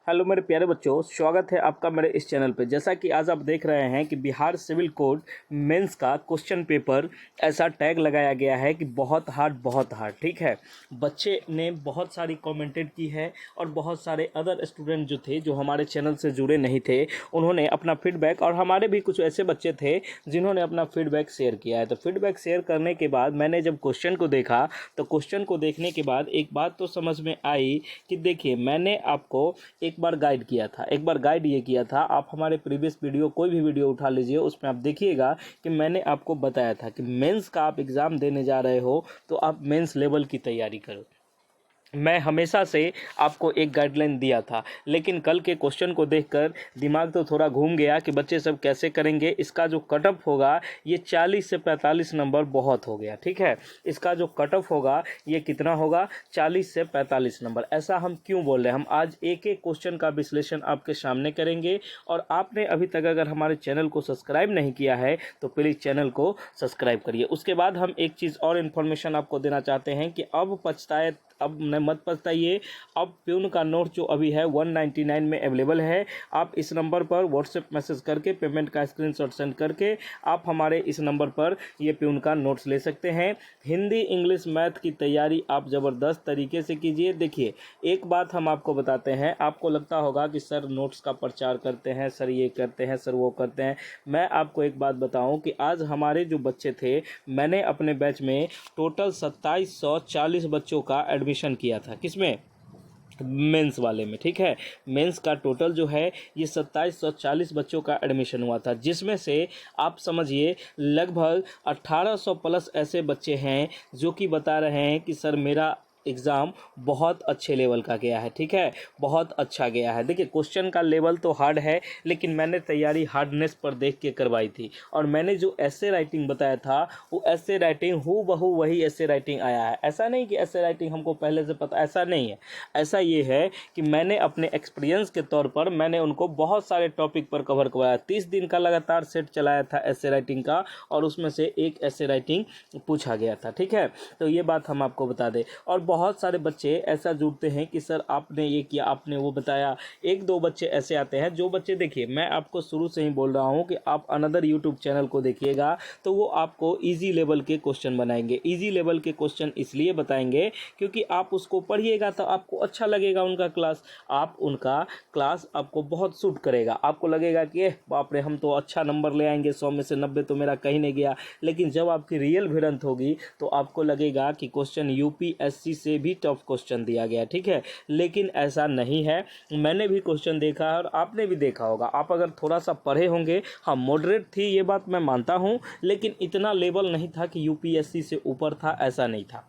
Hello मेरे प्यारे बच्चों, स्वागत है आपका मेरे इस चैनल पे। जैसा कि आज आप देख रहे हैं कि बिहार सिविल कोड मेंस का क्वेश्चन पेपर ऐसा टैग लगाया गया है कि बहुत हार्ड। ठीक है, बच्चे ने बहुत सारी कमेंटेड की है और बहुत सारे अदर स्टूडेंट जो थे, जो हमारे चैनल से जुड़े नहीं थे, उन्होंने अपना फीडबैक, और हमारे भी कुछ ऐसे बच्चे थे जिन्होंने अपना फीडबैक शेयर किया है। तो फीडबैक शेयर करने के बाद मैंने जब क्वेश्चन को देखा तो क्वेश्चन को देखने के बाद एक बात तो समझ में आई कि देखिए, मैंने आपको एक बार गाइड किया था। एक बार गाइड ये किया था, आप हमारे प्रीवियस वीडियो, कोई भी वीडियो उठा लीजिए, उसमें आप देखिएगा कि मैंने आपको बताया था कि मेंस का आप एग्ज़ाम देने जा रहे हो तो आप मेंस लेवल की तैयारी करो। मैं हमेशा से आपको एक गाइडलाइन दिया था, लेकिन कल के क्वेश्चन को देखकर दिमाग तो थोड़ा घूम गया कि बच्चे सब कैसे करेंगे। इसका जो कट ऑफ होगा ये 40 से 45 नंबर बहुत हो गया। ठीक है, इसका जो कट ऑफ होगा ये कितना होगा? 40 से 45 नंबर। ऐसा हम क्यों बोल रहे हैं? हम आज एक एक क्वेश्चन का विश्लेषण आपके सामने करेंगे। और आपने अभी तक अगर हमारे चैनल को सब्सक्राइब नहीं किया है तो प्लीज़ चैनल को सब्सक्राइब करिए। उसके बाद हम एक चीज़ और इन्फॉर्मेशन आपको देना चाहते हैं कि अब मत पछताइए। अब प्यून का नोट जो अभी है 199 में अवेलेबल है। आप इस नंबर पर व्हाट्सएप मैसेज करके पेमेंट का स्क्रीनशॉट सेंड करके आप हमारे इस नंबर पर ये प्यून का नोट्स ले सकते हैं। हिंदी, इंग्लिश, मैथ की तैयारी आप ज़बरदस्त तरीके से कीजिए। देखिए, एक बात हम आपको बताते हैं, आपको लगता होगा कि सर नोट्स का प्रचार करते हैं, सर ये करते हैं, सर वो करते हैं। मैं आपको एक बात बताऊं कि आज हमारे जो बच्चे थे, मैंने अपने बैच में टोटल 2740 बच्चों का एडमिशन किया था। किसमें? मेंस वाले में। ठीक है, मेंस का टोटल जो है ये 2740 बच्चों का एडमिशन हुआ था, जिसमें से आप समझिए लगभग 1800 प्लस ऐसे बच्चे हैं जो कि बता रहे हैं कि सर मेरा एग्ज़ाम बहुत अच्छे लेवल का गया है। ठीक है, बहुत अच्छा गया है। देखिए, क्वेश्चन का लेवल तो हार्ड है, लेकिन मैंने तैयारी हार्डनेस पर देख के करवाई थी। और मैंने जो ऐसे राइटिंग बताया था वो ऐसे राइटिंग हूबहू वही ऐसे राइटिंग आया है। ऐसा नहीं कि ऐसे राइटिंग हमको पहले से पता, ऐसा नहीं है। ऐसा ये है कि मैंने अपने एक्सपीरियंस के तौर पर मैंने उनको बहुत सारे टॉपिक पर कवर करवाया। 30 दिन का लगातार सेट चलाया था ऐसे राइटिंग का, और उसमें से एक ऐसे राइटिंग पूछा गया था। ठीक है, तो ये बात हम आपको बता दें। और बहुत सारे बच्चे ऐसा जुड़ते हैं कि सर आपने ये किया, आपने वो बताया। एक दो बच्चे ऐसे आते हैं जो बच्चे, देखिए मैं आपको शुरू से ही बोल रहा हूँ कि आप अनदर यूट्यूब चैनल को देखिएगा तो वो आपको ईजी लेवल के क्वेश्चन बनाएंगे। ईजी लेवल के क्वेश्चन इसलिए बताएंगे क्योंकि आप उसको पढ़िएगा तो आपको अच्छा लगेगा उनका क्लास। उनका क्लास आपको बहुत सूट करेगा। आपको लगेगा कि बाप रे, हम तो अच्छा नंबर ले आएंगे, 100 में से 90 तो मेरा कहीं नहीं गया। लेकिन जब आपकी रियल भिड़ंत होगी तो आपको लगेगा कि क्वेश्चन यूपीएससी से भी टफ क्वेश्चन दिया गया। ठीक है, लेकिन ऐसा नहीं है। मैंने भी क्वेश्चन देखा है और आपने भी देखा होगा। आप अगर थोड़ा सा पढ़े होंगे, हाँ मॉडरेट थी ये बात मैं मानता हूँ, लेकिन इतना लेवल नहीं था कि यूपीएससी से ऊपर था, ऐसा नहीं था।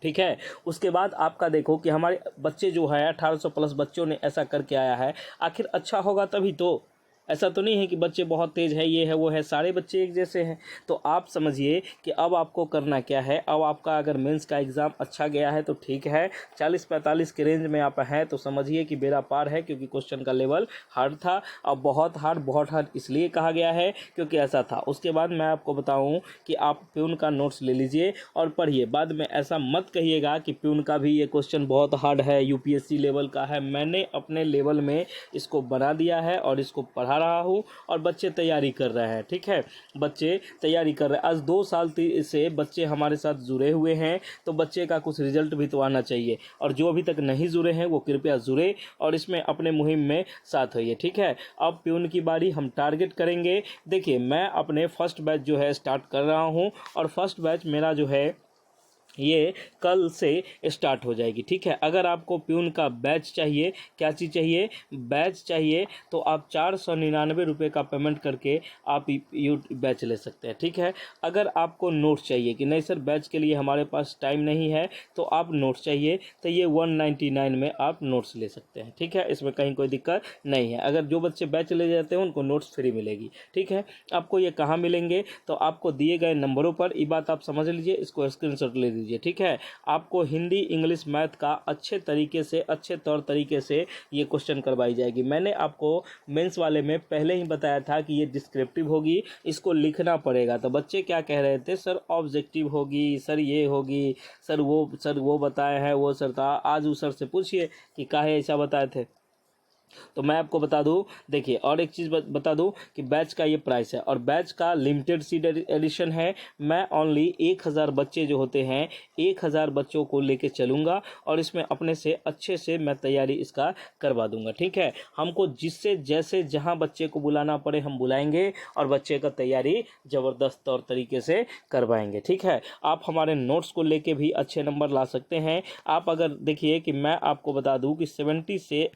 ठीक है, उसके बाद आपका देखो कि हमारे बच्चे जो है 1800 प्लस बच्चों ने ऐसा करके आया है। आखिर अच्छा होगा तभी तो। ऐसा तो नहीं है कि बच्चे बहुत तेज़ है, ये है वो है, सारे बच्चे एक जैसे हैं। तो आप समझिए कि अब आपको करना क्या है। अब आपका अगर मेंस का एग्ज़ाम अच्छा गया है तो ठीक है, 40-45 के रेंज में आप हैं तो समझिए कि बेड़ा पार है, क्योंकि क्वेश्चन का लेवल हार्ड था। अब बहुत हार्ड इसलिए कहा गया है क्योंकि ऐसा था। उसके बाद मैं आपको बताऊँ कि आप प्यून का नोट्स ले लीजिए और पढ़िए। बाद में ऐसा मत कहिएगा कि प्यून का भी ये क्वेश्चन बहुत हार्ड है, यूपीएससी लेवल का है। मैंने अपने लेवल में इसको बना दिया है और इसको पढ़ा रहा हूँ, और बच्चे तैयारी कर रहे हैं। ठीक है, बच्चे तैयारी कर रहे हैं। आज 2 साल से बच्चे हमारे साथ जुड़े हुए हैं, तो बच्चे का कुछ रिजल्ट भी तो आना चाहिए। और जो अभी तक नहीं जुड़े हैं वो कृपया जुड़े और इसमें अपने मुहिम में साथ होइए। ठीक है, अब प्यून की बारी, हम टारगेट करेंगे। देखिए, मैं अपने फर्स्ट बैच जो है स्टार्ट कर रहा हूँ, और फर्स्ट बैच मेरा जो है ये कल से स्टार्ट हो जाएगी। ठीक है, अगर आपको प्यून का बैच चाहिए, क्या चीज़ चाहिए? बैच चाहिए, तो आप 499 रुपये का पेमेंट करके आप यू बैच ले सकते हैं। ठीक है, अगर आपको नोट्स चाहिए कि नहीं सर बैच के लिए हमारे पास टाइम नहीं है, तो आप नोट्स चाहिए तो ये 199 में आप नोट्स ले सकते हैं। ठीक है, इसमें कहीं कोई दिक्कत नहीं है। अगर जो बच्चे बैच ले जाते हैं उनको नोट्स फ्री मिलेगी। ठीक है, आपको ये कहाँ मिलेंगे? तो आपको दिए गए नंबरों पर। ये बात आप समझ लीजिए, इसको स्क्रीनशॉट ले लीजिए। ठीक है, आपको हिंदी, इंग्लिश, मैथ का अच्छे तरीके से, अच्छे तौर तरीके से ये क्वेश्चन करवाई जाएगी। मैंने आपको मेंस वाले में पहले ही बताया था कि ये डिस्क्रिप्टिव होगी, इसको लिखना पड़ेगा। तो बच्चे क्या कह रहे थे? सर ऑब्जेक्टिव होगी, सर ये होगी, सर वो बताए हैं, वो सर था। आज उस सर से पूछिए कि काहे ऐसा बताए थे। तो मैं आपको बता दूं, देखिए और एक चीज़ बता दूं कि बैच का ये प्राइस है और बैच का लिमिटेड सीट एडिशन है। मैं ओनली 1000 बच्चे जो होते हैं 1000 बच्चों को लेके चलूँगा और इसमें अपने से अच्छे से मैं तैयारी इसका करवा दूंगा। ठीक है, हमको जिससे जैसे जहाँ बच्चे को बुलाना पड़े हम बुलाएंगे और बच्चे का तैयारी ज़बरदस्त तौर तरीके से करवाएंगे। ठीक है, आप हमारे नोट्स को लेके भी अच्छे नंबर ला सकते हैं। आप अगर देखिए कि मैं आपको बता दूं कि 70 से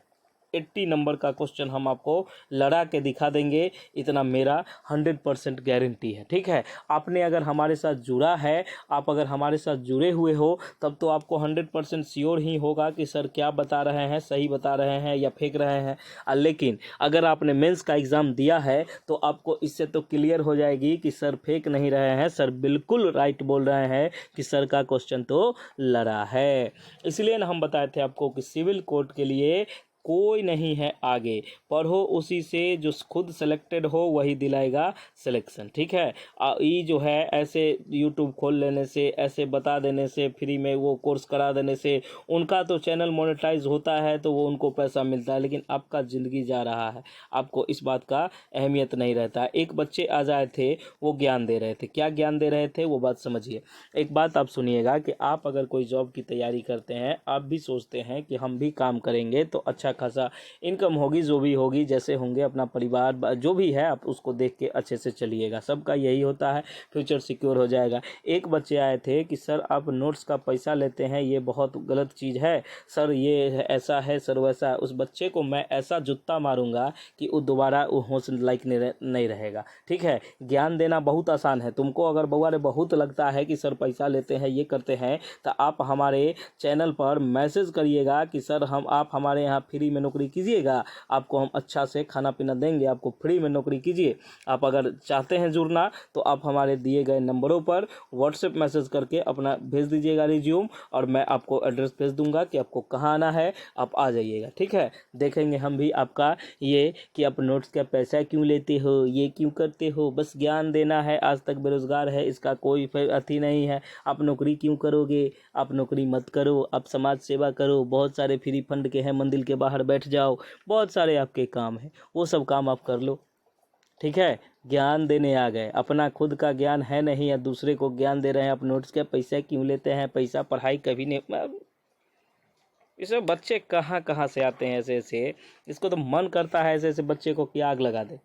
80 नंबर का क्वेश्चन हम आपको लड़ा के दिखा देंगे, इतना मेरा 100% गारंटी है। ठीक है, आपने अगर हमारे साथ जुड़ा है, आप अगर हमारे साथ जुड़े हुए हो, तब तो आपको 100% श्योर ही होगा कि सर क्या बता रहे हैं, सही बता रहे हैं या फेंक रहे हैं। लेकिन अगर आपने मेंस का एग्ज़ाम दिया है तो आपको इससे तो क्लियर हो जाएगी कि सर फेंक नहीं रहे हैं, सर बिल्कुल राइट बोल रहे हैं कि सर का क्वेश्चन तो लड़ा है। इसलिए ना हम बताए थे आपको कि सिविल कोर्ट के लिए कोई नहीं है आगे, पढ़ो उसी से जो खुद सेलेक्टेड हो वही दिलाएगा सिलेक्शन। ठीक है, ये जो है ऐसे यूट्यूब खोल लेने से, ऐसे बता देने से, फ्री में वो कोर्स करा देने से उनका तो चैनल मोनेटाइज होता है तो वो उनको पैसा मिलता है, लेकिन आपका ज़िंदगी जा रहा है, आपको इस बात का अहमियत नहीं रहता। एक बच्चे आ जाए थे, वो ज्ञान दे रहे थे, क्या ज्ञान दे रहे थे वो बात समझिए। एक बात आप सुनिएगा कि आप अगर कोई जॉब की तैयारी करते हैं, आप भी सोचते हैं कि हम भी काम करेंगे तो अच्छा खासा इनकम होगी, जो भी होगी, जैसे होंगे अपना परिवार जो भी है आप उसको देख के अच्छे से चलिएगा, सबका यही होता है, फ्यूचर सिक्योर हो जाएगा। एक बच्चे आए थे कि सर आप नोट्स का पैसा लेते हैं, ये बहुत गलत चीज़ है सर, ये ऐसा है सर वैसा। उस बच्चे को मैं ऐसा जूता मारूंगा कि वो दोबारा वो होश लायक नहीं रहेगा। ठीक है, ज्ञान देना बहुत आसान है, तुमको अगर बउआ रे बहुत लगता है कि सर पैसा लेते हैं ये करते हैं, तो आप हमारे चैनल पर मैसेज करिएगा कि सर आप हमारे यहाँ फ्री में नौकरी कीजिएगा, आपको हम अच्छा से खाना पीना देंगे, आपको फ्री में नौकरी कीजिए। आप अगर चाहते हैं जुड़ना तो आप हमारे दिए गए नंबरों पर व्हाट्सएप मैसेज करके अपना भेज दीजिएगा रिज्यूम, और मैं आपको एड्रेस भेज दूंगा कि आपको कहाँ आना है, आप आ जाइएगा। ठीक है, देखेंगे हम भी आपका ये कि आप नोट्स का पैसा क्यों लेते हो, ये क्यों करते हो, बस ज्ञान देना है, आज तक बेरोजगार है, इसका कोई अथी नहीं है, आप नौकरी क्यों करोगे, आप नौकरी मत करो, आप समाज सेवा करो, बहुत सारे फ्री फंड के हैं, मंदिर के बाहर बैठ जाओ, बहुत सारे आपके काम हैं, वो सब काम आप कर लो। ठीक है, ज्ञान देने आ गए, अपना खुद का ज्ञान है नहीं या दूसरे को ज्ञान दे रहे हैं, आप नोट्स के पैसा क्यों लेते हैं, पैसा पढ़ाई कभी नहीं। ये सब बच्चे कहाँ कहाँ से आते हैं ऐसे ऐसे, इसको तो मन करता है ऐसे ऐसे बच्चे को कि आग लगा दे।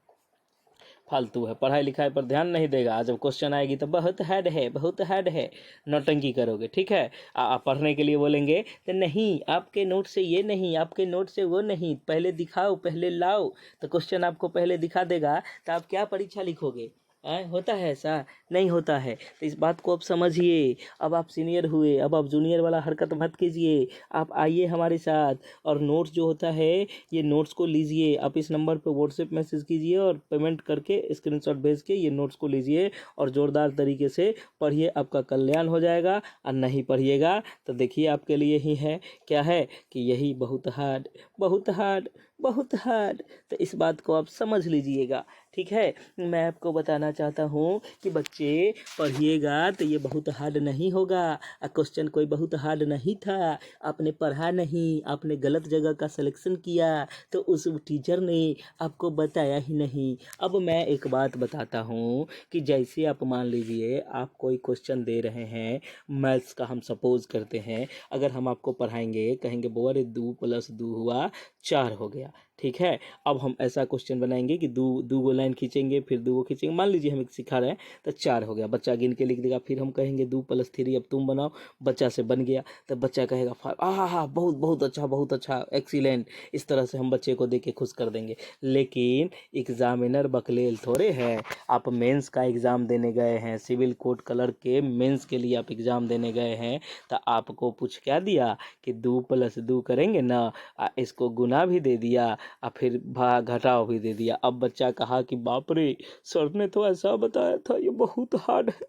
फालतू है, पढ़ाई लिखाई पर ध्यान नहीं देगा, जब क्वेश्चन आएगी तो बहुत हार्ड है, बहुत हार्ड है, नौटंकी करोगे। ठीक है, आप पढ़ने के लिए बोलेंगे तो नहीं, आपके नोट से ये नहीं, आपके नोट से वो नहीं, पहले दिखाओ, पहले लाओ, तो क्वेश्चन आपको पहले दिखा देगा तो आप क्या परीक्षा लिखोगे। होता है ऐसा? नहीं होता है, तो इस बात को आप समझिए। अब आप सीनियर हुए, अब आप जूनियर वाला हरकत मत कीजिए, आप आइए हमारे साथ और नोट्स जो होता है ये नोट्स को लीजिए, आप इस नंबर पर व्हाट्सएप मैसेज कीजिए और पेमेंट करके स्क्रीनशॉट भेज के ये नोट्स को लीजिए और ज़ोरदार तरीके से पढ़िए, आपका कल्याण हो जाएगा। और नहीं पढ़िएगा तो देखिए आपके लिए ही है क्या है कि यही बहुत हार्ड, बहुत हार्ड, बहुत हार्ड, तो इस बात को आप समझ लीजिएगा। ठीक है, मैं आपको बताना चाहता हूँ कि बच्चे पढ़िएगा तो ये बहुत हार्ड नहीं होगा, क्वेश्चन कोई बहुत हार्ड नहीं था, आपने पढ़ा नहीं, आपने गलत जगह का सिलेक्शन किया तो उस टीचर ने आपको बताया ही नहीं। अब मैं एक बात बताता हूँ कि जैसे आप मान लीजिए आप कोई क्वेश्चन दे रहे हैं मैथ्स का, हम सपोज करते हैं, अगर हम आपको पढ़ाएंगे, कहेंगे बुआ रे 2 + 2 हुआ 4 हो गया। ठीक है, अब हम ऐसा क्वेश्चन बनाएंगे कि दो गो लाइन खींचेंगे, फिर 2 गो खींचेंगे, मान लीजिए हम एक सिखा रहे हैं तो 4 हो गया, बच्चा गिन के लिख देगा, फिर हम कहेंगे 2 + 3 अब तुम बनाओ, बच्चा से बन गया तो बच्चा कहेगा 5, हाँ बहुत बहुत अच्छा, बहुत अच्छा, एक्सीलेंट। इस तरह से हम बच्चे को देख के खुश कर देंगे। लेकिन एग्जामिनर बकलेल थोड़े है, आप मेंस का एग्ज़ाम देने गए हैं, सिविल कोड कलर के मेंस के लिए आप एग्ज़ाम देने गए हैं, तो आपको पूछ क्या दिया कि 2 + 2 करेंगे ना, इसको गुना भी दे दिया और फिर घटाव भी दे दिया। अब बच्चा कहा कि बाप रे, सर ने तो ऐसा बताया था, ये बहुत हार्ड है,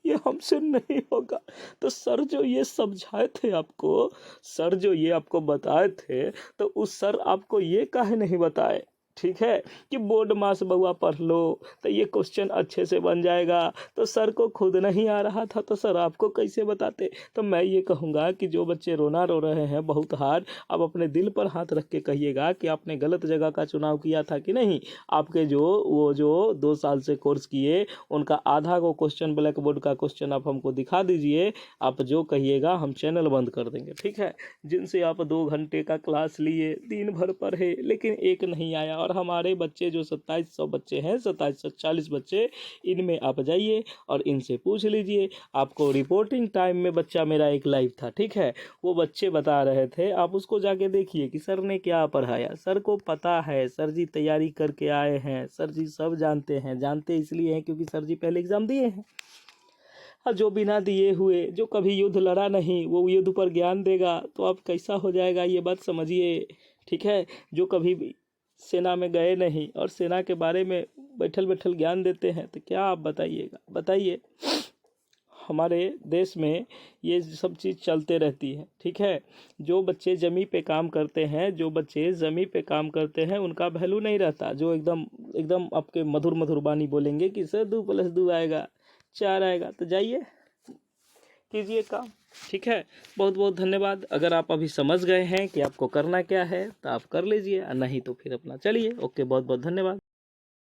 ये हमसे नहीं होगा। तो सर जो ये समझाए थे आपको, सर जो ये आपको बताए थे, तो उस सर आपको ये काहे नहीं बताए। ठीक है, कि बोर्ड मास बउआ पढ़ लो तो ये क्वेश्चन अच्छे से बन जाएगा। तो सर को खुद नहीं आ रहा था तो सर आपको कैसे बताते। तो मैं ये कहूँगा कि जो बच्चे रोना रो रहे हैं बहुत हार्ड, अब अपने दिल पर हाथ रख के कहिएगा कि आपने गलत जगह का चुनाव किया था कि नहीं। आपके जो 2 साल से कोर्स किए उनका आधा को क्वेश्चन ब्लैक बोर्ड का क्वेश्चन आप हमको दिखा दीजिए। आप जो कहिएगा हम चैनल बंद कर देंगे, ठीक है। जिनसे आप 2 घंटे का क्लास लिए, दिन भर पढ़े, लेकिन एक नहीं आया। और हमारे बच्चे जो 2700 बच्चे हैं, 2740 बच्चे, इनमें आप जाइए और इनसे पूछ लीजिए। आपको रिपोर्टिंग टाइम में बच्चा मेरा एक लाइव था, ठीक है, वो बच्चे बता रहे थे, आप उसको जाके देखिए कि सर ने क्या पढ़ाया। सर को पता है, सर जी तैयारी करके आए हैं, सर जी सब जानते हैं। जानते इसलिए हैं क्योंकि सर जी पहले एग्ज़ाम दिए हैं। और जो बिना दिए हुए, जो कभी युद्ध लड़ा नहीं, वो युद्ध पर ज्ञान देगा तो अब कैसा हो जाएगा ये बात समझिए, ठीक है। जो कभी भी सेना में गए नहीं और सेना के बारे में बैठल बैठल ज्ञान देते हैं तो क्या आप बताइएगा, बताइए। हमारे देश में ये सब चीज़ चलते रहती है, ठीक है। जो बच्चे ज़मीं पे काम करते हैं, जो बच्चे ज़मीं पे काम करते हैं उनका वैल्यू नहीं रहता। जो एकदम एकदम आपके मधुर मधुर बानी बोलेंगे कि सर 2+2 आएगा, 4 आएगा, तो जाइए कीजिए काम, ठीक है। बहुत बहुत धन्यवाद। अगर आप अभी समझ गए हैं कि आपको करना क्या है तो आप कर लीजिए, और नहीं तो फिर अपना चलिए। ओके, बहुत बहुत धन्यवाद।